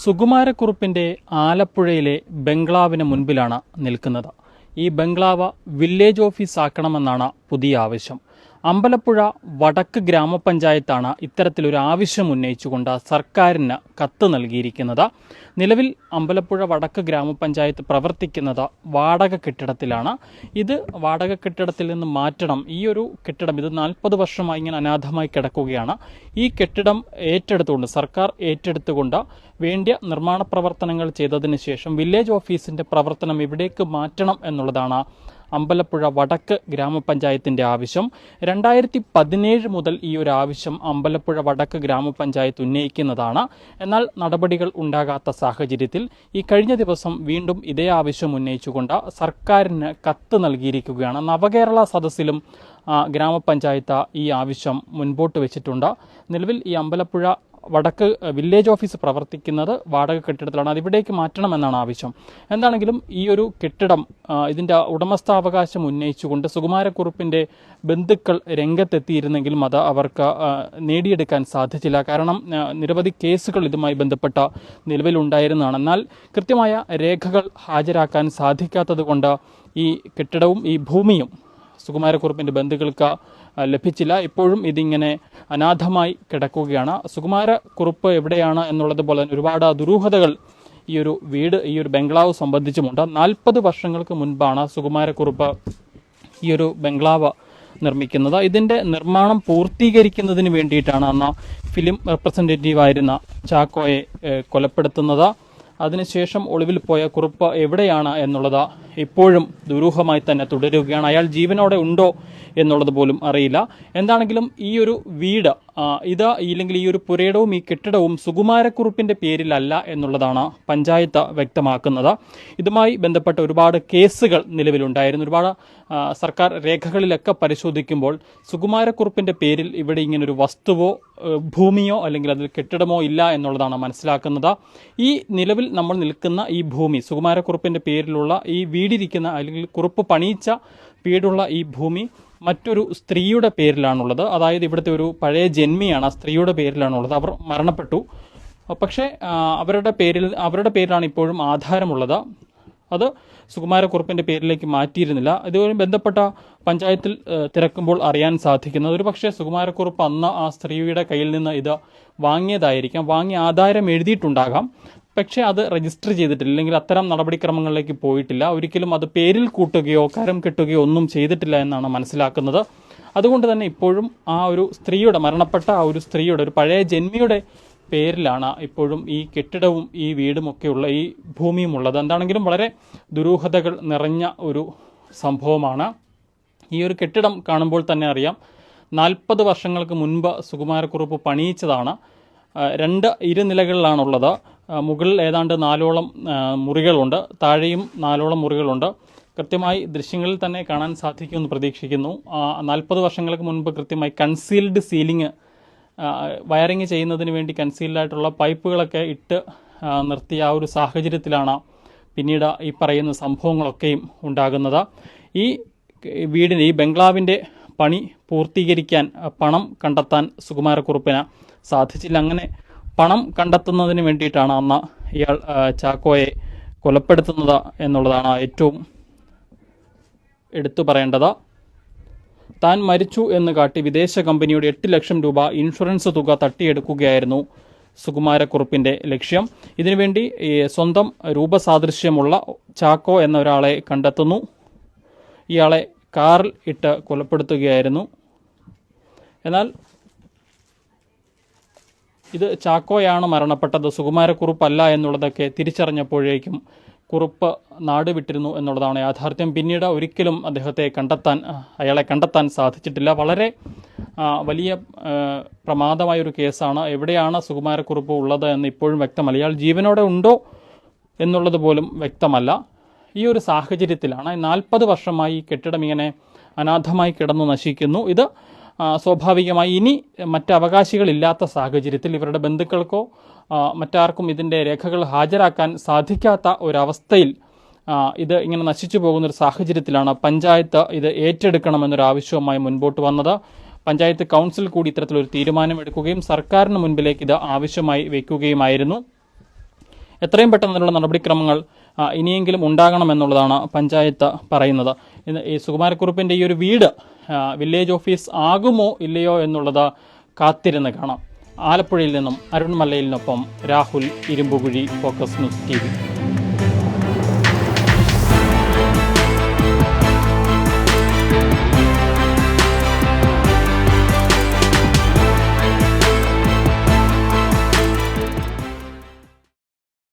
സുകുമാരക്കുറുപ്പിൻ്റെ ആലപ്പുഴയിലെ ബംഗ്ലാവിന് മുൻപിലാണ് നിൽക്കുന്നത്. ഈ ബംഗ്ലാവ് വില്ലേജ് ഓഫീസ് ആക്കണമെന്നാണ് പുതിയ ആവശ്യം. അമ്പലപ്പുഴ വടക്ക് ഗ്രാമപഞ്ചായത്താണ് ഇത്തരത്തിലൊരു ആവശ്യം ഉന്നയിച്ചുകൊണ്ട് സർക്കാരിന് കത്ത് നൽകിയിരിക്കുന്നത്. നിലവിൽ അമ്പലപ്പുഴ വടക്ക് ഗ്രാമപഞ്ചായത്ത് പ്രവർത്തിക്കുന്നത് വാടക കെട്ടിടത്തിലാണ്. ഇത് വാടക കെട്ടിടത്തിൽ നിന്ന് മാറ്റണം. ഈ ഒരു കെട്ടിടം ഇത് 40 വർഷമായി ഇങ്ങനെ അനാഥമായി കിടക്കുകയാണ്. ഈ കെട്ടിടം ഏറ്റെടുത്തുകൊണ്ട് സർക്കാർ ഏറ്റെടുത്തുകൊണ്ട് വേണ്ടിയ നിർമ്മാണ പ്രവർത്തനങ്ങൾ ചെയ്തതിന് ശേഷം വില്ലേജ് ഓഫീസിൻ്റെ പ്രവർത്തനം ഇവിടേക്ക് മാറ്റണം എന്നുള്ളതാണ് അമ്പലപ്പുഴ വടക്ക് ഗ്രാമപഞ്ചായത്തിൻ്റെ ആവശ്യം. 2017 മുതൽ ഈ ഒരു ആവശ്യം അമ്പലപ്പുഴ വടക്ക് ഗ്രാമപഞ്ചായത്ത് ഉന്നയിക്കുന്നതാണ്. എന്നാൽ നടപടികൾ ഉണ്ടാകാത്ത സാഹചര്യത്തിൽ ഈ കഴിഞ്ഞ ദിവസം വീണ്ടും ഇതേ ആവശ്യം ഉന്നയിച്ചുകൊണ്ട് സർക്കാരിന് കത്ത് നൽകിയിരിക്കുകയാണ്. നവകേരള സദസ്സിലും ഗ്രാമപഞ്ചായത്ത് ഈ ആവശ്യം മുൻപോട്ട് വെച്ചിട്ടുണ്ട്. നിലവിൽ ഈ അമ്പലപ്പുഴ വടക്ക് വില്ലേജ് ഓഫീസ് പ്രവർത്തിക്കുന്നത് വാടക കെട്ടിടത്തിലാണ്. അതിവിടേക്ക് മാറ്റണമെന്നാണ് ആവശ്യം. എന്താണെങ്കിലും ഈ ഒരു കെട്ടിടം ഇതിൻ്റെ ഉടമസ്ഥാവകാശം ഉന്നയിച്ചുകൊണ്ട് സുകുമാരക്കുറുപ്പിൻ്റെ ബന്ധുക്കൾ രംഗത്തെത്തിയിരുന്നെങ്കിലും അത് അവർക്ക് നേടിയെടുക്കാൻ സാധിച്ചില്ല. കാരണം നിരവധി കേസുകൾ ഇതുമായി ബന്ധപ്പെട്ട നിലവിലുണ്ടായിരുന്നതാണ്. എന്നാൽ കൃത്യമായ രേഖകൾ ഹാജരാക്കാൻ സാധിക്കാത്തത് കൊണ്ട് ഈ കെട്ടിടവും ഈ ഭൂമിയും സുകുമാരക്കുറുപ്പിൻ്റെ ബന്ധുക്കൾക്ക് ലഭിച്ചില്ല. ഇപ്പോഴും ഇതിങ്ങനെ അനാഥമായി കിടക്കുകയാണ്. സുകുമാരക്കുറുപ്പ് എവിടെയാണ് എന്നുള്ളതുപോലെ തന്നെ ഒരുപാട് ദുരൂഹതകൾ ഈ ഒരു വീട് ഈ ഒരു ബംഗ്ലാവ് സംബന്ധിച്ചുമുണ്ട്. 40 വർഷങ്ങൾക്ക് മുൻപാണ് സുകുമാരക്കുറുപ്പ് ഈ ഒരു ബംഗ്ലാവ് നിർമ്മിക്കുന്നത്. ഇതിൻ്റെ നിർമ്മാണം പൂർത്തീകരിക്കുന്നതിന് വേണ്ടിയിട്ടാണ് അന്ന് ഫിലിം റെപ്രസെൻറ്റേറ്റീവായിരുന്ന ചാക്കോയെ കൊലപ്പെടുത്തുന്നത്. അതിനുശേഷം ഒളിവിൽ പോയ കുറുപ്പ് എവിടെയാണ് എന്നുള്ളത് ഇപ്പോഴും ദുരൂഹമായി തന്നെ തുടരുകയാണ്. അയാൾ ജീവനോടെ ഉണ്ടോ എന്നുള്ളത് പോലും അറിയില്ല. എന്താണെങ്കിലും ഈ ഒരു വീട് ഇല്ലെങ്കിൽ ഈ ഒരു പുരയിടവും ഈ കെട്ടിടവും സുകുമാരക്കുറുപ്പിൻ്റെ പേരിലല്ല എന്നുള്ളതാണ് പഞ്ചായത്ത് വ്യക്തമാക്കുന്നത്. ഇതുമായി ബന്ധപ്പെട്ട ഒരുപാട് കേസുകൾ നിലവിലുണ്ടായിരുന്നു. ഒരുപാട് സർക്കാർ രേഖകളിലൊക്കെ പരിശോധിക്കുമ്പോൾ സുകുമാരക്കുറുപ്പിൻ്റെ പേരിൽ ഇവിടെ ഇങ്ങനൊരു വസ്തുവോ ഭൂമിയോ അല്ലെങ്കിൽ അതിൽ കെട്ടിടമോ ഇല്ല എന്നുള്ളതാണ് മനസ്സിലാക്കുന്നത്. ഈ നിലവിൽ നമ്മൾ നിൽക്കുന്ന ഈ ഭൂമി സുകുമാരക്കുറുപ്പിൻ്റെ പേരിലുള്ള ഈ വീടിരിക്കുന്ന അല്ലെങ്കിൽ കുറുപ്പ് പണിയിച്ച വീടുള്ള ഈ ഭൂമി മറ്റൊരു സ്ത്രീയുടെ പേരിലാണുള്ളത്. അതായത് ഇവിടുത്തെ ഒരു പഴയ ജന്മിയാണ്, ആ സ്ത്രീയുടെ പേരിലാണുള്ളത്. അവർ മരണപ്പെട്ടു. പക്ഷേ അവരുടെ പേരിലാണ് ഇപ്പോഴും ആധാരമുള്ളത്. അത് സുകുമാരക്കുറുപ്പിൻ്റെ പേരിലേക്ക് മാറ്റിയിരുന്നില്ല. ഇതുമായി ബന്ധപ്പെട്ട പഞ്ചായത്തിൽ തിരക്കുമ്പോൾ അറിയാൻ സാധിക്കുന്നത് ഒരു പക്ഷേ സുകുമാരക്കുറുപ്പ് അന്ന് ആ സ്ത്രീയുടെ കയ്യിൽ നിന്ന് ഇത് വാങ്ങിയതായിരിക്കാം. വാങ്ങി ആധാരം എഴുതിയിട്ടുണ്ടാകാം. പക്ഷേ അത് രജിസ്റ്റർ ചെയ്തിട്ടില്ല, അല്ലെങ്കിൽ അത്തരം നടപടിക്രമങ്ങളിലേക്ക് പോയിട്ടില്ല. ഒരിക്കലും അത് പേരിൽ കൂട്ടുകയോ കരം കെട്ടുകയോ ഒന്നും ചെയ്തിട്ടില്ല എന്നാണ് മനസ്സിലാക്കുന്നത്. അതുകൊണ്ട് തന്നെ ഇപ്പോഴും ആ ഒരു സ്ത്രീയുടെ മരണപ്പെട്ട ആ ഒരു സ്ത്രീയുടെ ഒരു പഴയ ജന്മിയുടെ പേരിലാണ് ഇപ്പോഴും ഈ കെട്ടിടവും ഈ വീടുമൊക്കെയുള്ള ഈ ഭൂമിയും ഉള്ളത്. എന്താണെങ്കിലും വളരെ ദുരൂഹതകൾ നിറഞ്ഞ ഒരു സംഭവമാണ്. ഈ ഒരു കെട്ടിടം കാണുമ്പോൾ തന്നെ അറിയാം 40 വർഷങ്ങൾക്ക് മുൻപ് സുകുമാരക്കുറുപ്പ് പണിയിച്ചതാണ്. 2 ഇരുനിലകളിലാണുള്ളത്. മുകളിൽ ഏതാണ്ട് 4ഓളം മുറികളുണ്ട്, താഴെയും 4ഓളം മുറികളുണ്ട്. കൃത്യമായി ദൃശ്യങ്ങളിൽ തന്നെ കാണാൻ സാധിക്കുമെന്ന് പ്രതീക്ഷിക്കുന്നു. 40 വർഷങ്ങൾക്ക് മുൻപ് കൃത്യമായി കൺസീൽഡ് സീലിംഗ് വയറിങ് ചെയ്യുന്നതിന് വേണ്ടി കൺസീൽഡായിട്ടുള്ള പൈപ്പുകളൊക്കെ ഇട്ട് നിർത്തിയ ആ ഒരു സാഹചര്യത്തിലാണ് പിന്നീട് ഈ പറയുന്ന സംഭവങ്ങളൊക്കെയും ഉണ്ടാകുന്നത്. ഈ വീടിന് ഈ ബംഗ്ലാവിൻ്റെ പണി പൂർത്തീകരിക്കാൻ പണം കണ്ടെത്താൻ സുകുമാരക്കുറുപ്പിന് സാധിച്ചില്ല. അങ്ങനെ പണം കണ്ടെത്തുന്നതിന് വേണ്ടിയിട്ടാണ് അന്ന് ഇയാൾ ചാക്കോയെ കൊലപ്പെടുത്തുന്നത് എന്നുള്ളതാണ് ഏറ്റവും എടുത്തു പറയേണ്ടത്. താൻ മരിച്ചു എന്ന് കാട്ടി വിദേശ കമ്പനിയുടെ 8 ലക്ഷം രൂപ ഇൻഷുറൻസ് തുക തട്ടിയെടുക്കുകയായിരുന്നു സുകുമാരക്കുറുപ്പിൻ്റെ ലക്ഷ്യം. ഇതിനുവേണ്ടി സ്വന്തം രൂപസാദൃശ്യമുള്ള ചാക്കോ എന്ന ഒരാളെ കണ്ടെത്തുന്നു. ഇയാളെ കാറിൽ ഇട്ട് കൊലപ്പെടുത്തുകയായിരുന്നു. എന്നാൽ ഇത് ചാക്കോയാണ് മരണപ്പെട്ടത്, സുകുമാരക്കുറുപ്പല്ല എന്നുള്ളതൊക്കെ തിരിച്ചറിഞ്ഞപ്പോഴേക്കും കുറുപ്പ് നാട് വിട്ടിരുന്നു എന്നുള്ളതാണ് യാഥാർത്ഥ്യം. പിന്നീട് ഒരിക്കലും അയാളെ കണ്ടെത്താൻ സാധിച്ചിട്ടില്ല. വളരെ വലിയ പ്രമാദമായൊരു കേസാണ്. എവിടെയാണ് സുകുമാരക്കുറുപ്പ് ഉള്ളത് എന്ന് ഇപ്പോഴും വ്യക്തമല്ല. ഇയാൾ ജീവനോടെ ഉണ്ടോ എന്നുള്ളത് പോലും വ്യക്തമല്ല. ഈ ഒരു സാഹചര്യത്തിലാണ് 40 വർഷമായി ഈ കെട്ടിടം ഇങ്ങനെ അനാഥമായി കിടന്നു നശിക്കുന്നു. ഇത് സ്വാഭാവികമായി ഇനി മറ്റ് അവകാശികളില്ലാത്ത സാഹചര്യത്തിൽ ഇവരുടെ ബന്ധുക്കൾക്കോ മറ്റാർക്കും ഇതിൻ്റെ രേഖകൾ ഹാജരാക്കാൻ സാധിക്കാത്ത ഒരവസ്ഥയിൽ ഇത് ഇങ്ങനെ നശിച്ചു പോകുന്നൊരു സാഹചര്യത്തിലാണ് പഞ്ചായത്ത് ഇത് ഏറ്റെടുക്കണമെന്നൊരാവശ്യവുമായി മുൻപോട്ട് വന്നത്. പഞ്ചായത്ത് കൗൺസിൽ കൂടി ഇത്തരത്തിലൊരു തീരുമാനമെടുക്കുകയും സർക്കാരിന് മുൻപിലേക്ക് ഇത് ആവശ്യമായി വയ്ക്കുകയുമായിരുന്നു. എത്രയും പെട്ടെന്ന് അതിനുള്ള നടപടിക്രമങ്ങൾ ഇനിയെങ്കിലും ഉണ്ടാകണമെന്നുള്ളതാണ് പഞ്ചായത്ത് പറയുന്നത്. ഈ സുകുമാരക്കുറുപ്പിൻ്റെ ഈ ഒരു വീട് വില്ലേജ് ഓഫീസ് ആകുമോ ഇല്ലയോ എന്നുള്ളത് കാത്തിരുന്ന് കാണാം. ആലപ്പുഴയിൽ നിന്നും അരുൺ മല്ലയിലിനൊപ്പം Rahul Irumbukuzhi, Focus News TV.